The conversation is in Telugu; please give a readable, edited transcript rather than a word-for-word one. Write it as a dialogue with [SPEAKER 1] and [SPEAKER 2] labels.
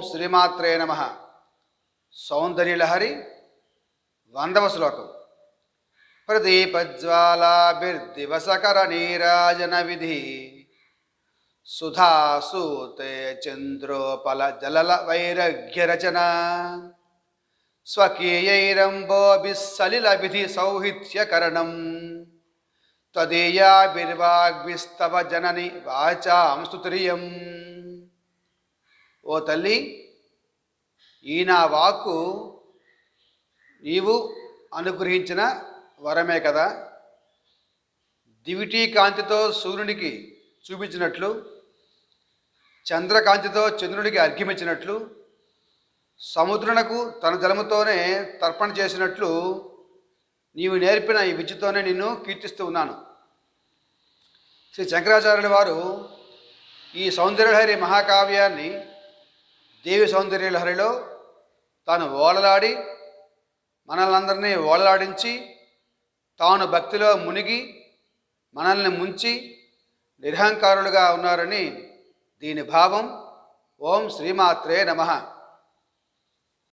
[SPEAKER 1] శ్రీమాత్రే నమః. సౌందర్యలహరి 100వ శ్లోకం. ప్రదీపజ్వాలాభిర్దివసకర నీరాజన విధి సుధాసూతే చంద్రోపల జలల వైరగ్యరచన స్వకీయైరంబోభిస్సలిల విధి సౌహిత్యకరణం త్వదీయాభిర్వాగ్భిస్తవ జనని వాచాం స్తుతిర్యం. ఓ తల్లి, ఈ నా వాక్కు నీవు అనుగ్రహించిన వరమే కదా. దివిటీ కాంతితో సూర్యునికి చూపించినట్లు, చంద్రకాంతితో చంద్రుడికి అర్ఘ్యమిచ్చినట్లు, సముద్రునకు తన జలముతోనే తర్పణ చేసినట్లు నీవు నేర్పిన ఈ విద్యతోనే నిన్ను కీర్తిస్తూ ఉన్నాను. శ్రీ శంకరాచార్యుల వారు ఈ సౌందర్యలహరి మహాకావ్యాన్ని దేవి సౌందర్యలహరిలో తాను ఓలలాడి మనల్నందరినీ ఓలలాడించి తాను భక్తిలో మునిగి మనల్ని ముంచి నిరహంకారులుగా ఉన్నారని దీని భావం. ఓం శ్రీమాత్రే నమః.